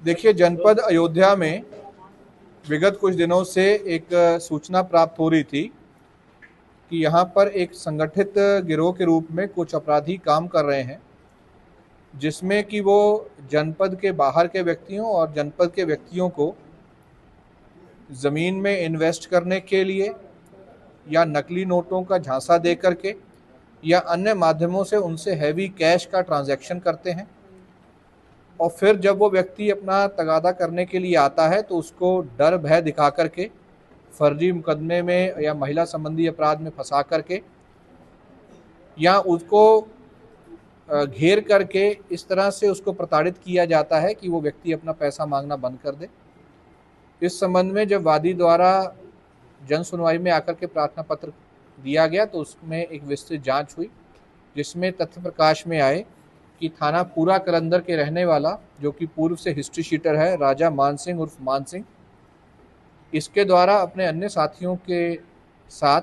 देखिए, जनपद अयोध्या में विगत कुछ दिनों से एक सूचना प्राप्त हो रही थी कि यहाँ पर एक संगठित गिरोह के रूप में कुछ अपराधी काम कर रहे हैं, जिसमें कि वो जनपद के बाहर के व्यक्तियों और जनपद के व्यक्तियों को ज़मीन में इन्वेस्ट करने के लिए या नकली नोटों का झांसा दे करके या अन्य माध्यमों से उनसे हैवी कैश का ट्रांजैक्शन करते हैं। और फिर जब वो व्यक्ति अपना तगादा करने के लिए आता है तो उसको डर भय दिखा करके फर्जी मुकदमे में या महिला संबंधी अपराध में फंसा करके या उसको घेर करके इस तरह से उसको प्रताड़ित किया जाता है कि वो व्यक्ति अपना पैसा मांगना बंद कर दे। इस संबंध में जब वादी द्वारा जन सुनवाई में आकर के प्रार्थना पत्र दिया गया तो उसमें एक विस्तृत जांच हुई, जिसमें तथ्य प्रकाश में आए कि थाना पूरा कलंदर के रहने वाला, जो कि पूर्व से हिस्ट्री शीटर है, राजा मान सिंह उर्फ मान सिंह, इसके द्वारा अपने अन्य साथियों के साथ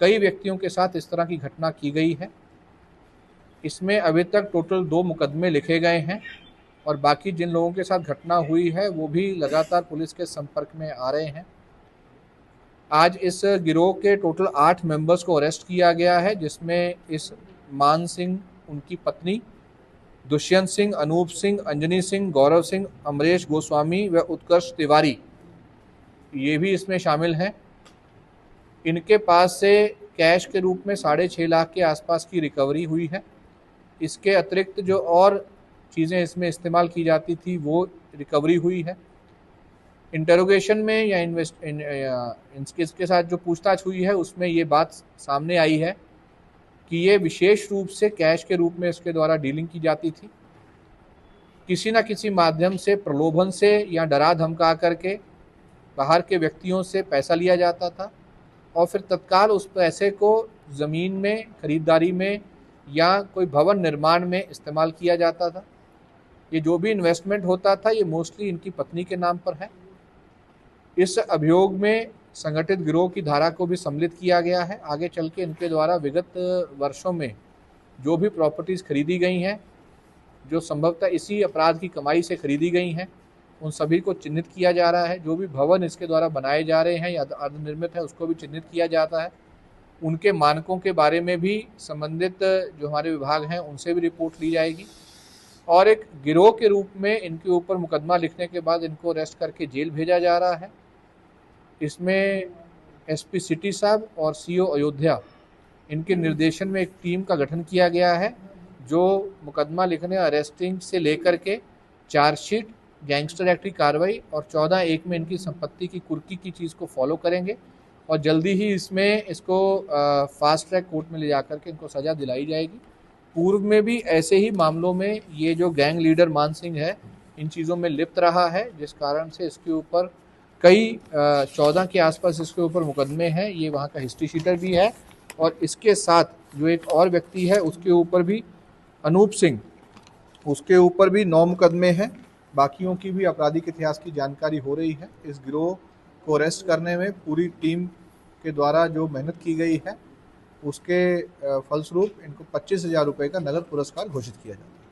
कई व्यक्तियों के साथ इस तरह की घटना की गई है। इसमें अभी तक टोटल 2 मुकदमे लिखे गए हैं और बाकी जिन लोगों के साथ घटना हुई है वो भी लगातार पुलिस के संपर्क में आ रहे हैं। आज इस गिरोह के टोटल 8 मेंबर्स को अरेस्ट किया गया है, जिसमें इस मान सिंह, उनकी पत्नी दुष्यंत सिंह, अनूप सिंह, अंजनी सिंह, गौरव सिंह, अमरेश गोस्वामी व उत्कर्ष तिवारी, ये भी इसमें शामिल हैं। इनके पास से कैश के रूप में 6.5 लाख के आसपास की रिकवरी हुई है। इसके अतिरिक्त जो और चीज़ें इसमें इस्तेमाल की जाती थी वो रिकवरी हुई है। इंटरोगेशन में या इसके साथ जो पूछताछ हुई है उसमें ये बात सामने आई है कि ये विशेष रूप से कैश के रूप में इसके द्वारा डीलिंग की जाती थी। किसी न किसी माध्यम से प्रलोभन से या डरा धमका करके बाहर के व्यक्तियों से पैसा लिया जाता था और फिर तत्काल उस पैसे को ज़मीन में खरीदारी में या कोई भवन निर्माण में इस्तेमाल किया जाता था। ये जो भी इन्वेस्टमेंट होता था ये मोस्टली इनकी पत्नी के नाम पर है। इस अभियोग में संगठित गिरोह की धारा को भी सम्मिलित किया गया है। आगे चल के इनके द्वारा विगत वर्षों में जो भी प्रॉपर्टीज़ खरीदी गई हैं, जो संभवतः इसी अपराध की कमाई से खरीदी गई हैं, उन सभी को चिन्हित किया जा रहा है। जो भी भवन इसके द्वारा बनाए जा रहे हैं या अर्धनिर्मित है उसको भी चिन्हित किया जाता है। उनके मानकों के बारे में भी संबंधित जो हमारे विभाग हैं उनसे भी रिपोर्ट ली जाएगी और एक गिरोह के रूप में इनके ऊपर मुकदमा लिखने के बाद इनको अरेस्ट करके जेल भेजा जा रहा है। इसमें एसपी सिटी साहब और सीओ अयोध्या, इनके निर्देशन में एक टीम का गठन किया गया है जो मुकदमा लिखने, अरेस्टिंग से लेकर के चार्जशीट, गैंगस्टर एक्ट की कार्रवाई और 14(1) में इनकी संपत्ति की कुर्की की चीज़ को फॉलो करेंगे और जल्दी ही इसको फास्ट ट्रैक कोर्ट में ले जाकर के इनको सज़ा दिलाई जाएगी। पूर्व में भी ऐसे ही मामलों में ये जो गैंग लीडर मान सिंह है इन चीज़ों में लिप्त रहा है, जिस कारण से इसके ऊपर कई 14 के आसपास इसके ऊपर मुकदमे हैं। ये वहाँ का हिस्ट्री शीटर भी है और इसके साथ जो एक और व्यक्ति है उसके ऊपर भी, अनूप सिंह, उसके ऊपर भी 9 मुकदमे हैं। बाकियों की भी आपराधिक इतिहास की जानकारी हो रही है। इस गिरोह को अरेस्ट करने में पूरी टीम के द्वारा जो मेहनत की गई है उसके फलस्वरूप इनको 25,000 रुपये का नगद पुरस्कार घोषित किया जाता है।